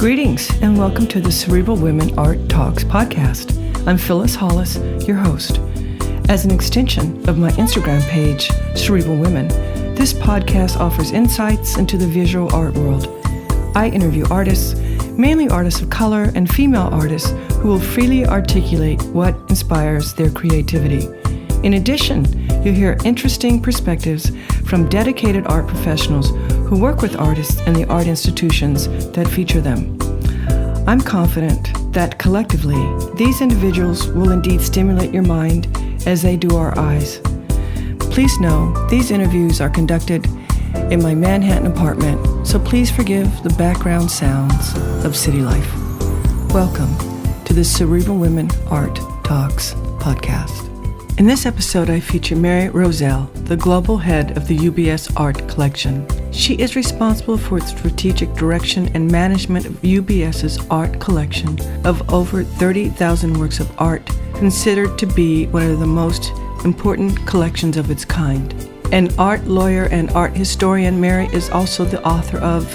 Greetings and welcome to the Cerebral Women Art Talks podcast. I'm Phyllis Hollis, your host. As an extension of my Instagram page, Cerebral Women, this podcast offers insights into the visual art world. I interview artists, mainly artists of color and female artists who will freely articulate what inspires their creativity. In addition, you'll hear interesting perspectives from dedicated art professionals who work with artists and the art institutions that feature them. I'm confident that collectively, these individuals will indeed stimulate your mind as they do our eyes. Please know these interviews are conducted in my Manhattan apartment, so please forgive the background sounds of city life. Welcome to the Cerebral Women Art Talks podcast. In this episode, I feature Mary Rozell, the global head of the UBS Art Collection. She is responsible for its strategic direction and management of UBS's art collection of over 30,000 works of art, considered to be one of the most important collections of its kind. An art lawyer and art historian, Mary is also the author of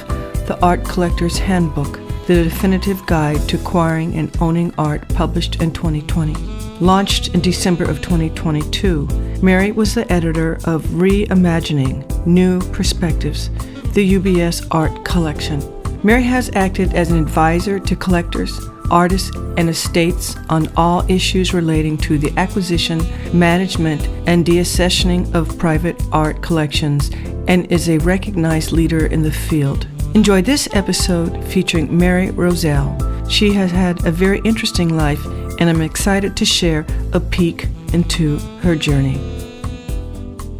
The Art Collector's Handbook, the definitive guide to acquiring and owning art, published in 2020. Launched in December of 2022, Mary was the editor of Reimagining New Perspectives, the UBS Art Collection. Mary has acted as an advisor to collectors, artists, and estates on all issues relating to the acquisition, management, and deaccessioning of private art collections, and is a recognized leader in the field. Enjoy this episode featuring Mary Rozell. She has had a very interesting life, and I'm excited to share a peek into her journey.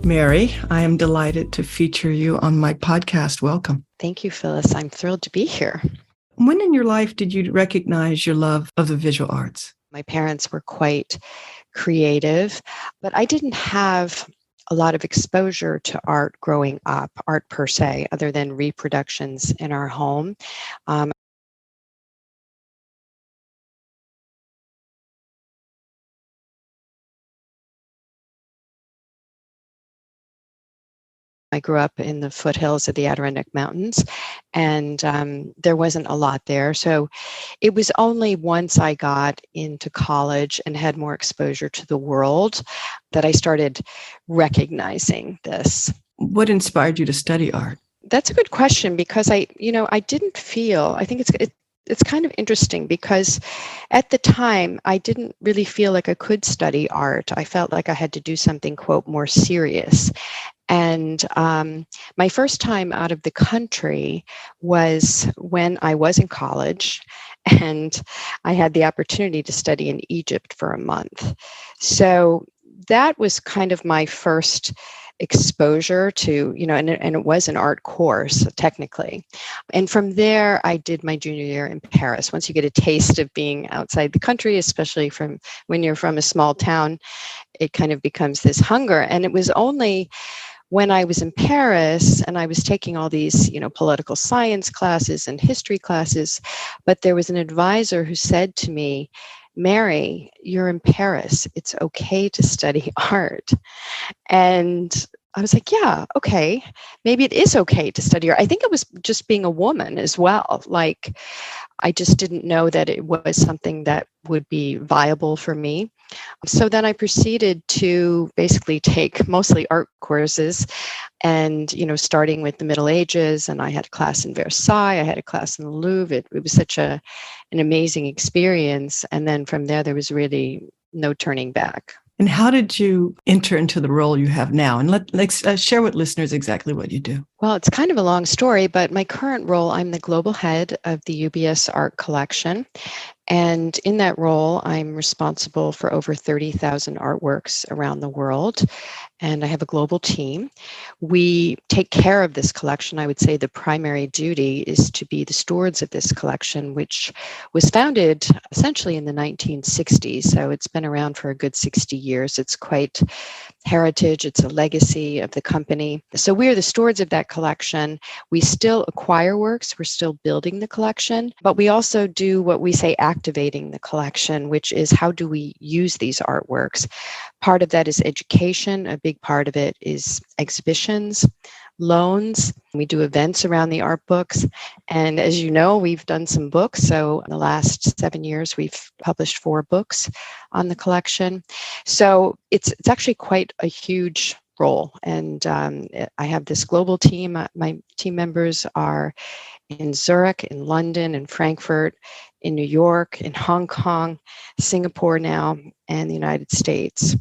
Mary, I am delighted to feature you on my podcast. Welcome. Thank you, Phyllis. I'm thrilled to be here. When in your life did you recognize your love of the visual arts? My parents were quite creative, but I didn't have a lot of exposure to art growing up, art per se, other than reproductions in our home. I grew up in the foothills of the Adirondack Mountains, and there wasn't a lot there. So it was only once I got into college and had more exposure to the world that I started recognizing this. What inspired you to study art? That's a good question, because I didn't feel, I think it's kind of interesting, because at the time I didn't really feel like I could study art. I felt like I had to do something, quote, more serious. And my first time out of the country was when I was in college, and I had the opportunity to study in Egypt for a month. So that was kind of my first exposure to, and it was an art course, technically. And from there, I did my junior year in Paris. Once you get a taste of being outside the country, especially from when you're from a small town, it kind of becomes this hunger. And it was only when I was in Paris and I was taking all these, political science classes and history classes, but there was an advisor who said to me, "Mary, you're in Paris. It's okay to study art." And I was like, yeah, okay, maybe it is okay to study art. I think it was just being a woman as well. Like, I just didn't know that it was something that would be viable for me. So then I proceeded to basically take mostly art courses, and, starting with the Middle Ages, and I had a class in Versailles, I had a class in the Louvre. It was such an amazing experience. And then from there was really no turning back. And how did you enter into the role you have now? And let's share with listeners exactly what you do. Well, it's kind of a long story, but my current role, I'm the global head of the UBS Art Collection. And in that role, I'm responsible for over 30,000 artworks around the world. And I have a global team. We take care of this collection. I would say the primary duty is to be the stewards of this collection, which was founded essentially in the 1960s. So it's been around for a good 60 years. It's quite heritage. It's a legacy of the company. So we're the stewards of that collection. We still acquire works. We're still building the collection, but we also do what we say activating the collection, which is how do we use these artworks? Part of that is education. A big part of it is exhibitions. loans. We do events around the art books. And as you know, we've done some books. So in the last 7 years, we've published 4 books on the collection. So it's actually quite a huge role. And I have this global team. My team members are in Zurich, in London, in Frankfurt, in New York, in Hong Kong, Singapore now, and the United States.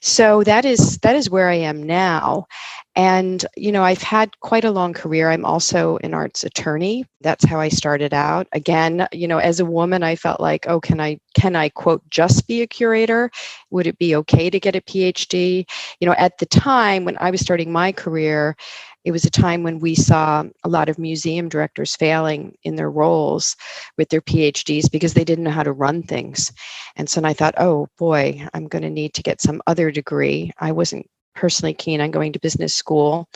So that is where I am now. And, I've had quite a long career. I'm also an arts attorney. That's how I started out. Again, as a woman, I felt like, oh, can I quote, just be a curator? Would it be okay to get a PhD? At the time when I was starting my career, it was a time when we saw a lot of museum directors failing in their roles with their PhDs because they didn't know how to run things. And so I thought, oh boy, I'm going to need to get some other degree. I wasn't personally keen on going to business school.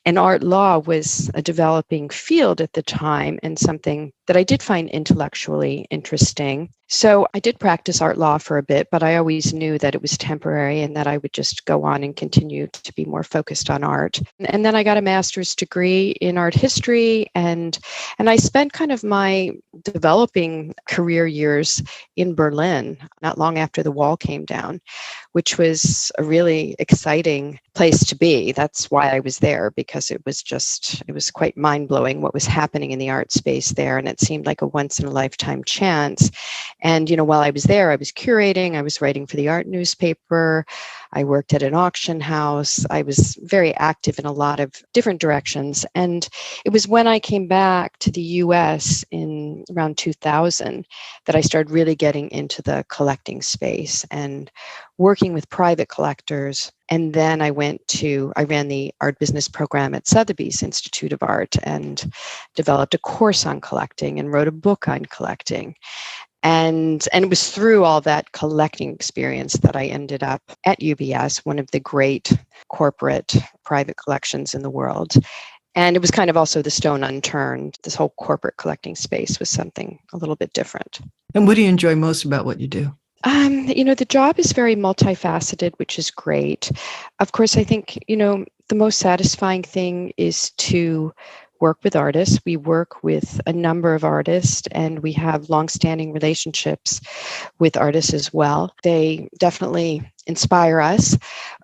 And art law was a developing field at the time and something that I did find intellectually interesting. So I did practice art law for a bit, but I always knew that it was temporary and that I would just go on and continue to be more focused on art. And then I got a master's degree in art history, and I spent kind of my developing career years in Berlin, not long after the wall came down, which was a really exciting place to be. That's why I was there, because it was quite mind-blowing what was happening in the art space there, and it seemed like a once-in-a-lifetime chance. And, while I was there, I was curating, I was writing for the art newspaper, I worked at an auction house, I was very active in a lot of different directions. And it was when I came back to the US in around 2000 that I started really getting into the collecting space and working with private collectors. And then I ran the art business program at Sotheby's Institute of Art and developed a course on collecting and wrote a book on collecting. And it was through all that collecting experience that I ended up at UBS, one of the great corporate private collections in the world. And it was kind of also the stone unturned. This whole corporate collecting space was something a little bit different. And what do you enjoy most about what you do? The job is very multifaceted, which is great. Of course, I think, the most satisfying thing is to work with artists. We work with a number of artists, and we have longstanding relationships with artists as well. They definitely inspire us.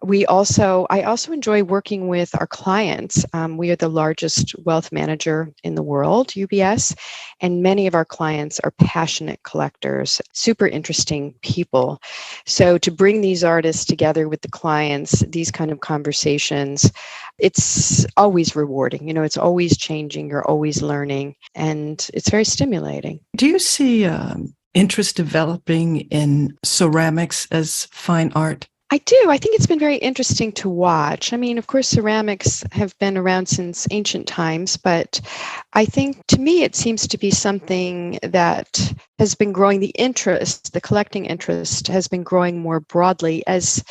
I also enjoy working with our clients. We are the largest wealth manager in the world, UBS, and many of our clients are passionate collectors, super interesting people. So to bring these artists together with the clients, these kind of conversations, it's always rewarding. It's always changing. You're always learning, and it's very stimulating. Do you see interest developing in ceramics as fine art? I do. I think it's been very interesting to watch. I mean, of course, ceramics have been around since ancient times, but I think to me, it seems to be something that has been growing. The collecting interest has been growing more broadly as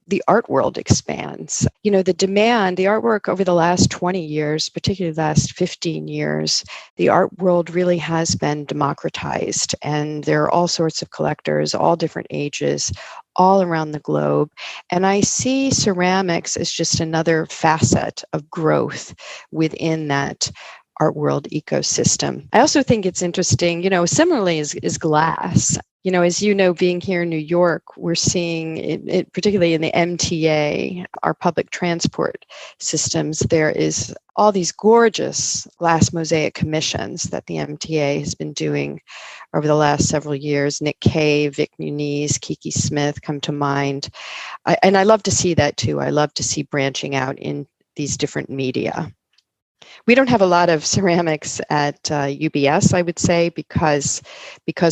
the art world expands. The artwork over the last 20 years, particularly the last 15 years, the art world really has been democratized. And there are all sorts of collectors, all different ages, all around the globe. And I see ceramics as just another facet of growth within that art world ecosystem. I also think it's interesting, similarly is glass. As you know, being here in New York, we're seeing it, particularly in the MTA, our public transport systems, there is all these gorgeous glass mosaic commissions that the MTA has been doing over the last several years. Nick Cave, Vic Muniz, Kiki Smith come to mind. And I love to see that too. I love to see branching out in these different media. We don't have a lot of ceramics at UBS, I would say, because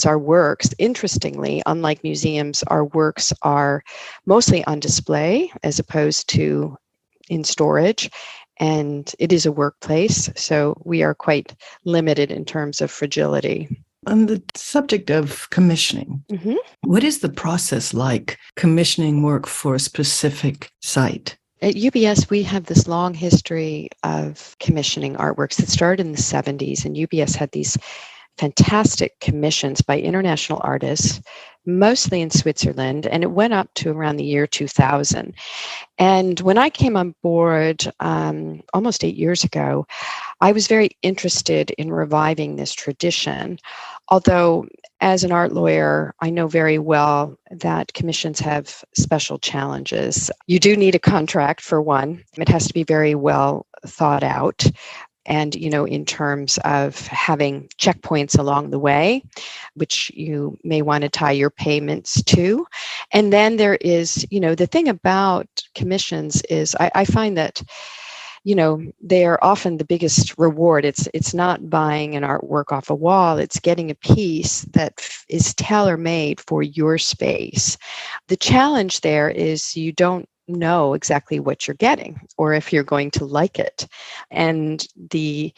our works, interestingly, unlike museums, our works are mostly on display as opposed to in storage. And it is a workplace, so we are quite limited in terms of fragility. On the subject of commissioning, What is the process like commissioning work for a specific site? At UBS, we have this long history of commissioning artworks that started in the 70s, and UBS had these fantastic commissions by international artists, mostly in Switzerland, and it went up to around the year 2000. And when I came on board almost 8 years ago, I was very interested in reviving this tradition, although as an art lawyer, I know very well that commissions have special challenges. You do need a contract, for one. It has to be very well thought out. And, in terms of having checkpoints along the way, which you may want to tie your payments to. And then there is, the thing about commissions is I find that, they are often the biggest reward. It's not buying an artwork off a wall. It's getting a piece that is tailor-made for your space. The challenge there is you don't know exactly what you're getting or if you're going to like it. And the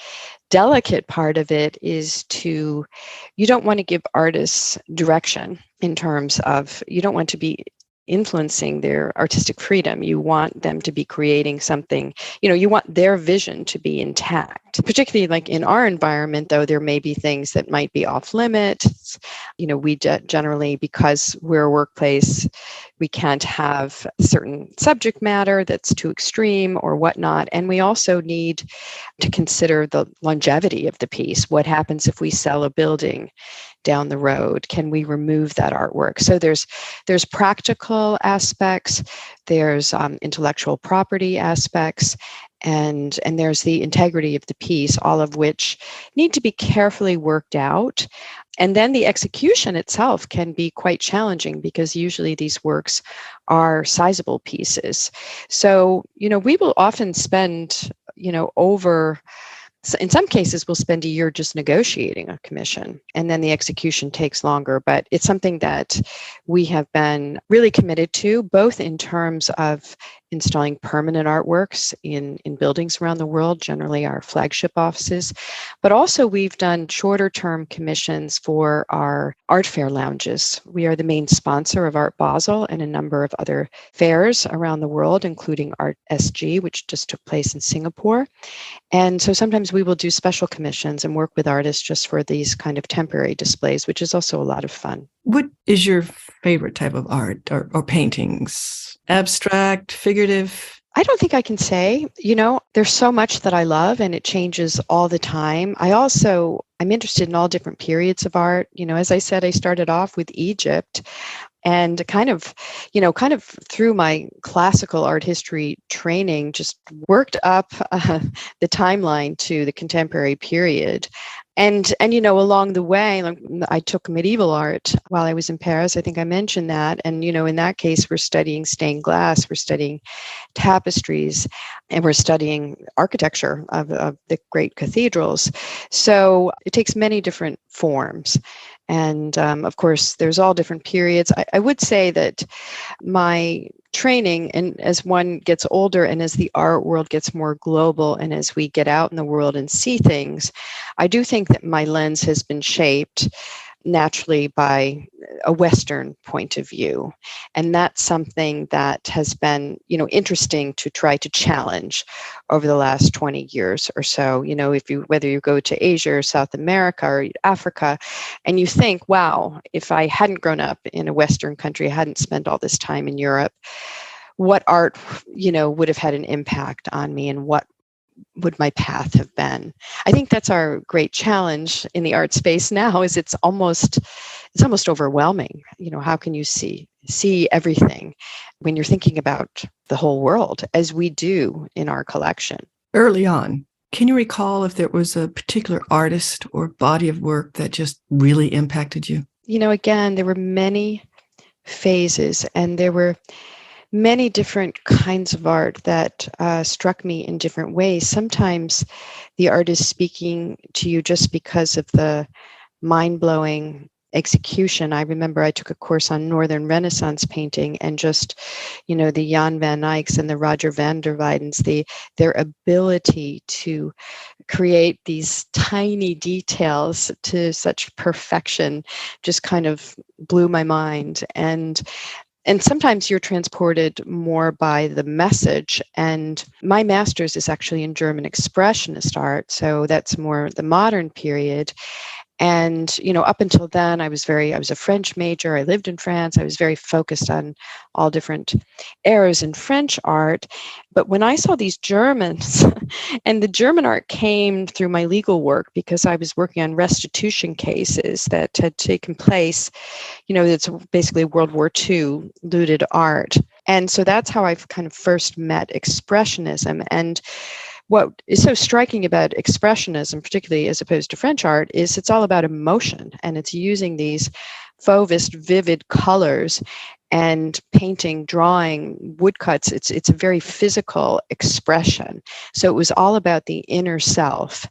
delicate part of it is you don't want to give artists direction in terms of, you don't want to be influencing their artistic freedom. You want them to be creating something, you want their vision to be intact. Particularly like in our environment, though, there may be things that might be off limits. We generally, because we're a workplace, we can't have certain subject matter that's too extreme or whatnot. And we also need to consider the longevity of the piece. What happens if we sell a building down the road? Can we remove that artwork? So there's practical aspects, there's intellectual property aspects, and there's the integrity of the piece, all of which need to be carefully worked out. And then the execution itself can be quite challenging because usually these works are sizable pieces. So, we will often spend, in some cases, we'll spend a year just negotiating a commission, and then the execution takes longer. But it's something that we have been really committed to, both in terms of installing permanent artworks in buildings around the world, generally our flagship offices, but also we've done shorter term commissions for our art fair lounges. We are the main sponsor of Art Basel and a number of other fairs around the world, including Art SG, which just took place in Singapore. And so sometimes we will do special commissions and work with artists just for these kind of temporary displays, which is also a lot of fun. What is your favorite type of art or paintings? Abstract, figurative? I don't think I can say. There's so much that I love and it changes all the time. I'm interested in all different periods of art. As I said, I started off with Egypt and kind of through my classical art history training, just worked up the timeline to the contemporary period. And along the way, I took medieval art while I was in Paris. I think I mentioned that. And, in that case, we're studying stained glass, we're studying tapestries, and we're studying architecture of the great cathedrals. So it takes many different forms. And of course, there's all different periods. I would say that my training, and as one gets older and as the art world gets more global and as we get out in the world and see things, I do think that my lens has been shaped naturally by a Western point of view. And that's something that has been, interesting to try to challenge over the last 20 years or so. Whether you go to Asia or South America or Africa, and you think, wow, if I hadn't grown up in a Western country, I hadn't spent all this time in Europe, what art, would have had an impact on me, and what would my path have been? I think that's our great challenge in the art space now, is it's almost overwhelming. How can you see everything when you're thinking about the whole world, as we do in our collection? Early on, can you recall if there was a particular artist or body of work that just really impacted you? Again, there were many phases, and there were many different kinds of art that struck me in different ways. Sometimes the art is speaking to you just because of the mind-blowing execution. I remember I took a course on Northern Renaissance painting, and just, the Jan van Eycks and the Roger van der Weydens, their ability to create these tiny details to such perfection just kind of blew my mind. And sometimes you're transported more by the message. And my master's is actually in German expressionist art, so that's more the modern period. And, up until then, I was a French major. I lived in France. I was very focused on all different eras in French art. But when I saw these Germans, and the German art came through my legal work because I was working on restitution cases that had taken place, it's basically World War II looted art. And so that's how I've kind of first met Expressionism. And what is so striking about Expressionism, particularly as opposed to French art, is it's all about emotion, and it's using these fauvist, vivid colors and painting, drawing, woodcuts. It's a very physical expression. So it was all about the inner self.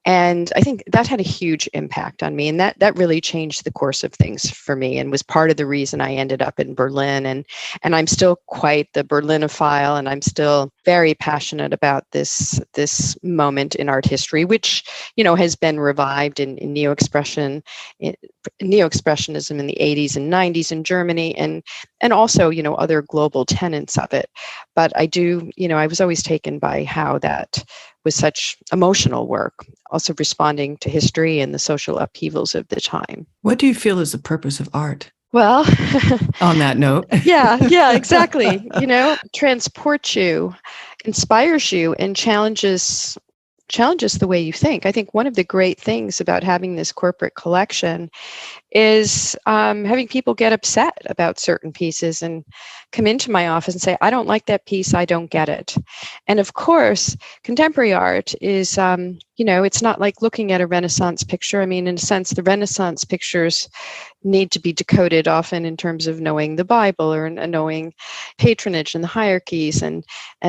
And I think that had a huge impact on me. And that really changed the course of things for me and was part of the reason I ended up in Berlin. And I'm still quite the Berlinophile, and I'm still very passionate about this moment in art history, which, has been revived in neo-expressionism in the 80s and 90s in Germany, and also, other global tenets of it. But I do, I was always taken by how that was such emotional work, also responding to history and the social upheavals of the time. What do you feel is the purpose of art? Well, on that note. yeah, exactly. Transports you, inspires you, and challenges the way you think. I think one of the great things about having this corporate collection is having people get upset about certain pieces and come into my office and say, I don't like that piece, I don't get it. And of course, contemporary art is, it's not like looking at a Renaissance picture. I mean, in a sense, the Renaissance pictures need to be decoded often in terms of knowing the Bible or knowing patronage and the hierarchies and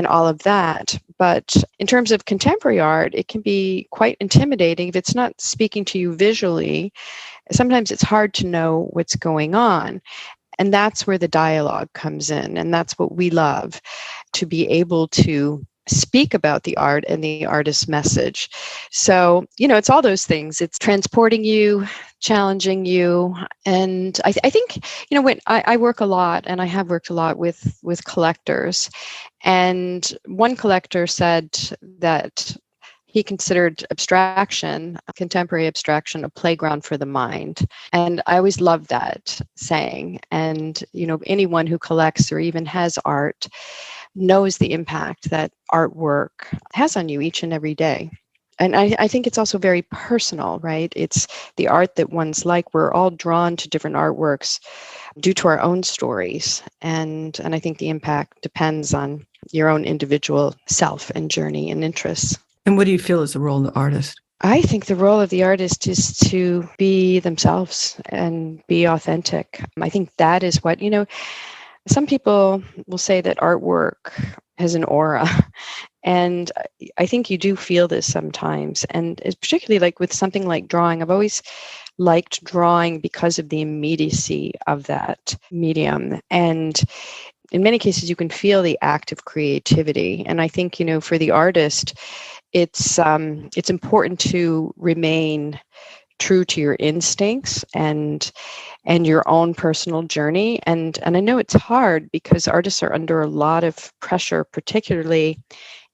all of that. But in terms of contemporary art, it can be quite intimidating if it's not speaking to you visually. Sometimes it's hard to know what's going on. And that's where the dialogue comes in. And that's what we love, to be able to speak about the art and the artist's message. So, it's all those things. It's transporting you, challenging you. And I think, when I work a lot, and I have worked a lot with collectors. And one collector said that he considered abstraction, contemporary abstraction, a playground for the mind. And I always loved that saying. And, anyone who collects or even has art knows the impact that artwork has on you each and every day. And I think it's also very personal, right? It's the art that one's like. We're all drawn to different artworks due to our own stories. And I think the impact depends on your own individual self and journey and interests. And what do you feel is the role of the artist? I think the role of the artist is to be themselves and be authentic. I think that is what, some people will say that artwork has an aura. And I think you do feel this sometimes. And it's particularly like with something like drawing, I've always liked drawing because of the immediacy of that medium. And in many cases, you can feel the act of creativity. And I think, for the artist, it's important to remain true to your instincts and your own personal journey. And I know it's hard because artists are under a lot of pressure, particularly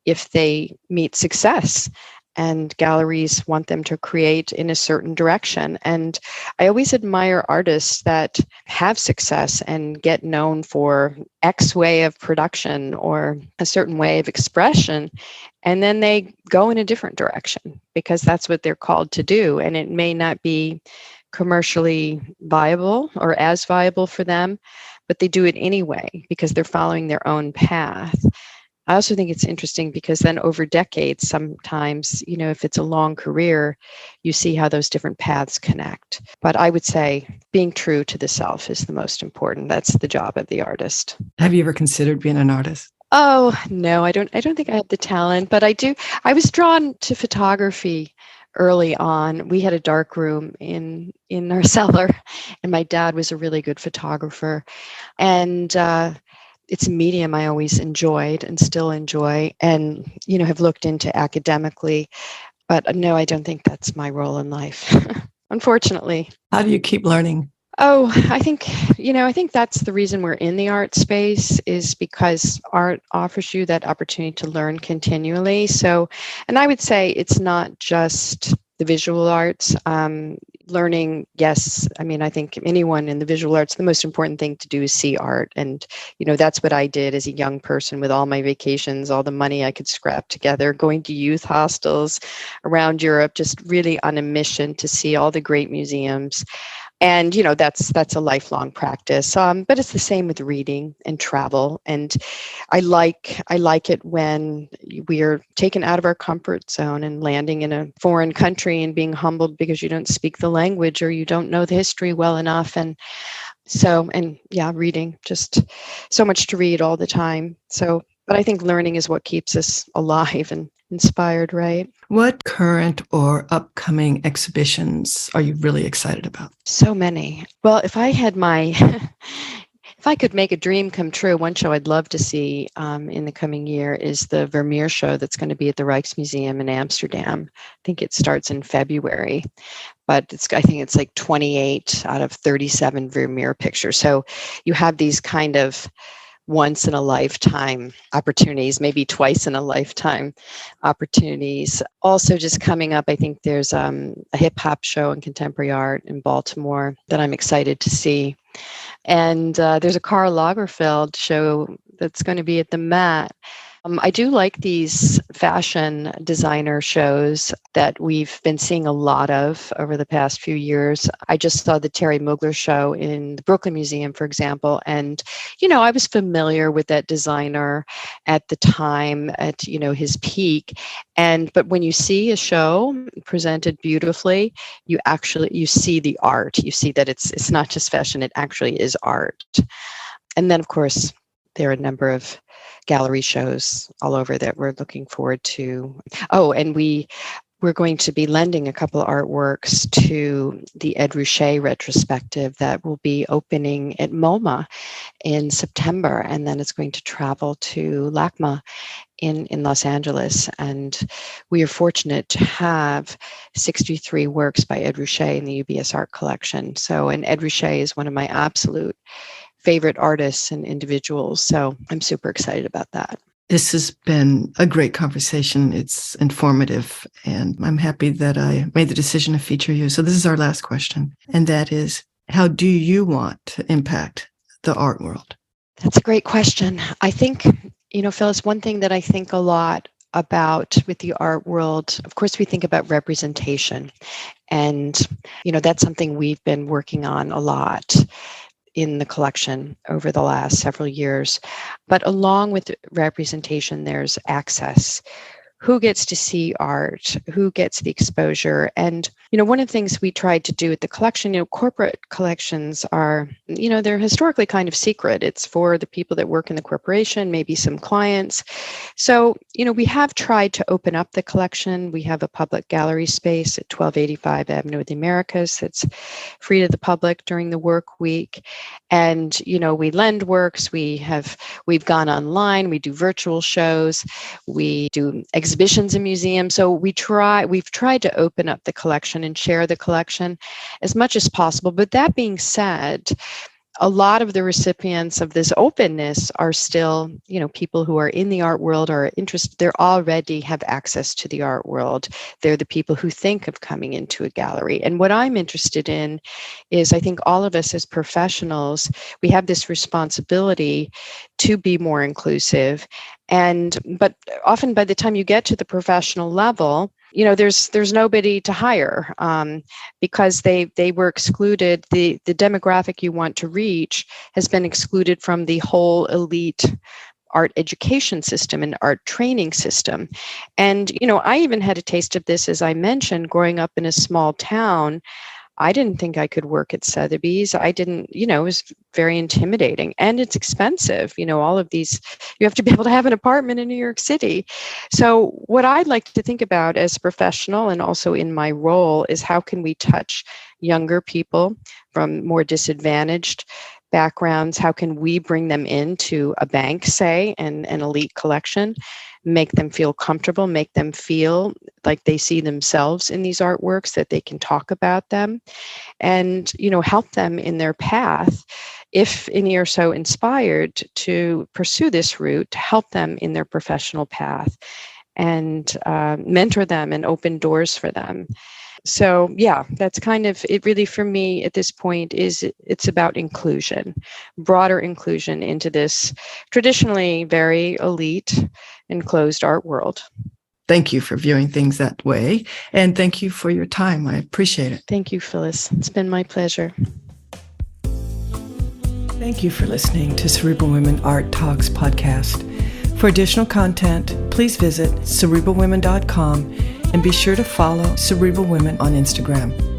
if they meet success and galleries want them to create in a certain direction. And I always admire artists that have success and get known for X way of production or a certain way of expression, and then they go in a different direction because that's what they're called to do. And it may not be commercially viable or as viable for them, but they do it anyway because they're following their own path. I also think it's interesting because then over decades, sometimes, if it's a long career, you see how those different paths connect. But I would say being true to the self is the most important. That's the job of the artist. Have you ever considered being an artist? Oh, no, I don't think I have the talent, but I do. I was drawn to photography early on. We had a dark room in our cellar, and my dad was a really good photographer. And it's a medium I always enjoyed and still enjoy and, have looked into academically. But no, I don't think that's my role in life, unfortunately. How do you keep learning? Oh, I think that's the reason we're in the art space, is because art offers you that opportunity to learn continually. So, and I would say it's not just the visual arts. learning, yes. I mean, I think anyone in the visual arts, the most important thing to do is see art. And, that's what I did as a young person with all my vacations, all the money I could scrap together, going to youth hostels around Europe, just really on a mission to see all the great museums. And that's a lifelong practice. But it's the same with reading and travel. And I like it when we are taken out of our comfort zone and landing in a foreign country and being humbled because you don't speak the language or you don't know the history well enough. And yeah, reading, just so much to read all the time. So, but I think learning is what keeps us alive and inspired, right? What current or upcoming exhibitions are you really excited about? So many. Well, if I had if I could make a dream come true, one show I'd love to see in the coming year is the Vermeer show that's going to be at the Rijksmuseum in Amsterdam. I think it starts in February, but I think it's like 28 out of 37 Vermeer pictures. So you have these kind of once in a lifetime opportunities, maybe twice in a lifetime opportunities. Also just coming up, I think there's a hip hop show and contemporary art in Baltimore that I'm excited to see. And there's a Karl Lagerfeld show that's going to be at the Met. I do like these fashion designer shows that we've been seeing a lot of over the past few years. I just saw the Terry Mugler show in the Brooklyn Museum, for example, and I was familiar with that designer at the time, at his peak. But when you see a show presented beautifully, you see the art. You see that it's not just fashion; it actually is art. And then, of course, there are a number of gallery shows all over that we're looking forward to. Oh, and we're going to be lending a couple of artworks to the Ed Ruscha retrospective that will be opening at MoMA in September, and then it's going to travel to LACMA in Los Angeles. And we are fortunate to have 63 works by Ed Ruscha in the UBS Art Collection. And Ed Ruscha is one of my absolute favorite artists and individuals. So I'm super excited about that. This has been a great conversation. It's informative, and I'm happy that I made the decision to feature you. So this is our last question, and that is, how do you want to impact the art world? That's a great question. I think, Phyllis, one thing that I think a lot about with the art world, of course, we think about representation. And, that's something we've been working on a lot in the collection over the last several years. But along with representation, there's access. Who gets to see art? Who gets the exposure? And, one of the things we tried to do at the collection, corporate collections are, they're historically kind of secret. It's for the people that work in the corporation, maybe some clients. So, we have tried to open up the collection. We have a public gallery space at 1285 Avenue of the Americas that's free to the public during the work week. And, we lend works. We've gone online. We do virtual shows. We do exhibitions in museums. So we've tried to open up the collection and share the collection as much as possible. But that being said, a lot of the recipients of this openness are still, people who are in the art world, are interested. They already have access to the art world. They're the people who think of coming into a gallery. And what I'm interested in is, I think all of us as professionals, we have this responsibility to be more inclusive. But often by the time you get to the professional level, there's nobody to hire because they were excluded. The demographic you want to reach has been excluded from the whole elite art education system and art training system. And, I even had a taste of this, as I mentioned, growing up in a small town. I didn't think I could work at Sotheby's. I didn't, it was very intimidating, and it's expensive. All of these, you have to be able to have an apartment in New York City. So what I'd like to think about as a professional and also in my role is, how can we touch younger people from more disadvantaged backgrounds? How can we bring them into a bank, say, and an elite collection, make them feel comfortable, make them feel like they see themselves in these artworks, that they can talk about them, and, help them in their path, if any are so inspired to pursue this route, to help them in their professional path. and mentor them and open doors for them. So yeah, that's kind of it. Really, for me at this point, it's about inclusion, broader inclusion into this traditionally very elite and closed art world. Thank you for viewing things that way, and thank you for your time. I appreciate it. Thank you, Phyllis. It's been my pleasure. Thank you for listening to Cerebral Women Art Talks podcast. For additional content, please visit cerebralwomen.com and be sure to follow Cerebral Women on Instagram.